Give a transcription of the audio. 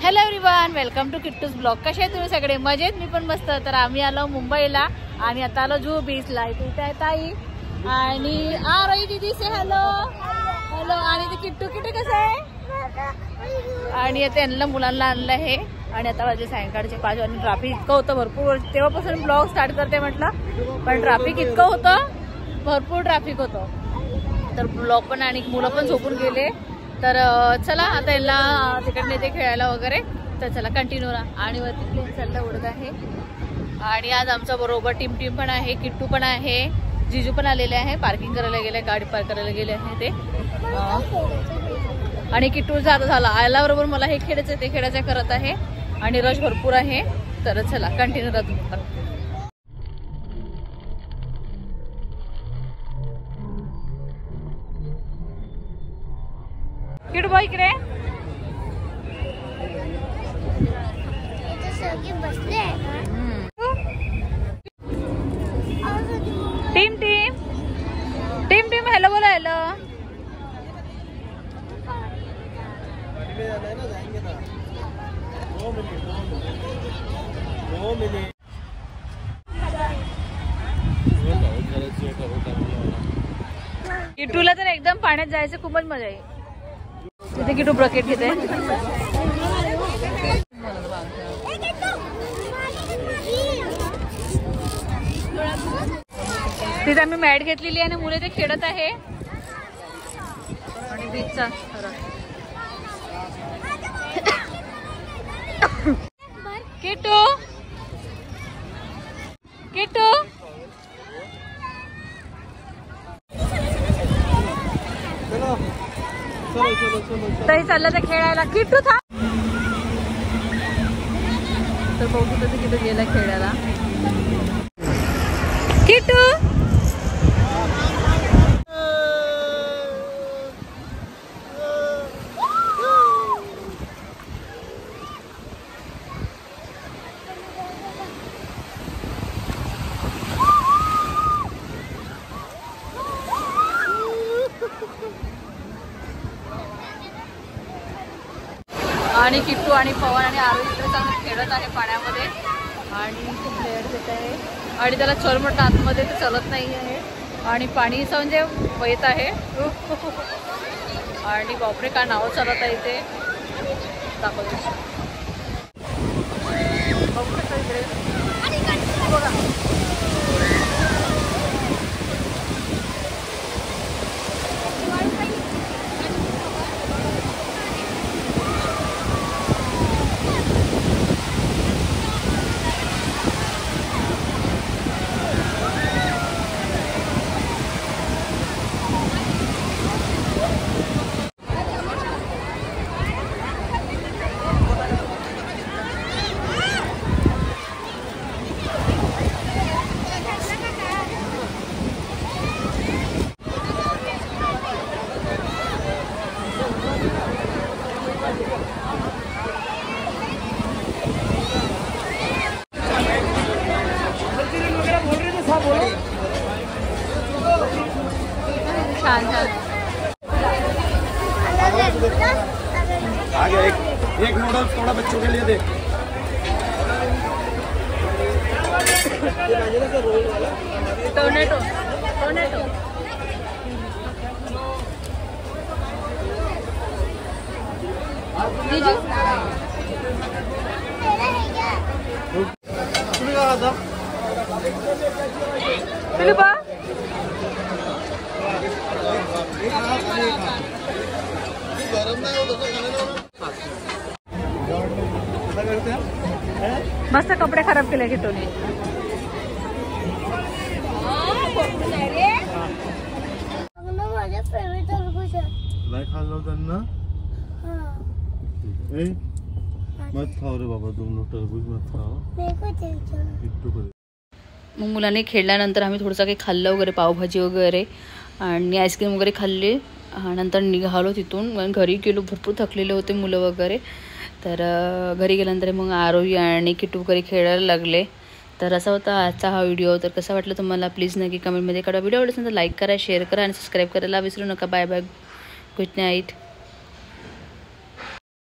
Hello everyone, welcome to Kittu's blog. कसे आहे तुम्ही सगळे? मजेत? मी पण मस्त. तर आम्ही आलो मुंबईला आणि आता आलो जुहू बीचला. इथे आहे ताई आणि रोई दीदी से हॅलो हॅलो. आणि ते किट्टू कसं आहे? आणि त्यांना मुलांना आणलं आहे. आणि आता वाजले सायंकाळचे 5 आणि ट्रॅफिक इतकं होतं भरपूर. तेव्हापासून ब्लॉग स्टार्ट करते म्हटलं, पण ट्रॅफिक इतकं होतं, भरपूर ट्रॅफिक होतं. तर ब्लॉग पण आणि मुलं पण झोपून गेले. तर चला आता यांना तिकडे ते खेळायला वगैरे. तर चला कंटिन्यू राहा. आणि वरती प्लेन चाललं उडत आहे. आणि आज आमच्या बरोबर टीम पण आहे, किट्टू पण आहे, जिजू पण आलेले आहे. पार्किंग करायला गेले, गाडी पार्क करायला गेले आहे ते. आणि किट्टू जाता झाला आल्याबरोबर मला हे खेळायचं ते खेळायचं करत आहे. आणि रश भरपूर आहे. तर चला कंटिन्यू राहा. किट्टू भाई इकडे टीम हॅलो बोला. हॅलो किट्टूला तर एकदम पाण्यात जायचं खूपच मजा आहे. तिथे किट्टू ब्रकेट घेते. तिथे आम्ही मॅट घेतलेली आहे आणि मुले ते खेळत आहे. आणि बीचचा किट्टू किट्टू तरी चाललं तर खेळायला. किट्टू था तर बघू तर किट्टू गेला खेळायला. किट्टू आणि किट्टू आणि पवन आणि आरोही इकडे चांगलं खेळत आहे पाण्यामध्ये. आणि खूप लेअर देत आहे. आणि त्याला चोरमट आतमध्ये ते चलत नाही आहे. आणि पाणीचं म्हणजे येत आहे. आणि बापरे का नाव चालत आहे ते दाखवतो. बघा छान छान. आगे एक नूडल्स थोड़ा बच्चों के लिए दे. टोमॅटो जीजू तुम्ही काय खाता? फिलिपा मस्त कपडे खराब केले किट्टूने. नाही खाल्लं त्यांना. मत खाऊ रे बाबा, तुम टरबूज मत खाओ. मग मुलांनी खेळल्यानंतर आम्ही थोडंसं काही खाल्लं वगैरे, पावभाजी वगैरे आणि आईस्क्रीम वगैरे खाल्ले. नंतर निघालो तिथून. मग घरी गेलो, भरपूर थकलेले होते मुलं वगैरे. तर घरी गेल्यानंतर मग आरोही आणि किट्टू वगैरे खेळायला लागले. तर असा होता आजचा हा व्हिडिओ. तर कसा वाटलं तुम्हाला प्लीज नक्की कमेंटमध्ये कळवा. व्हिडिओ आवडला असेल तर लाईक करा, शेअर करा आणि सबस्क्राईब करायला विसरू नका. Bye bye, good night.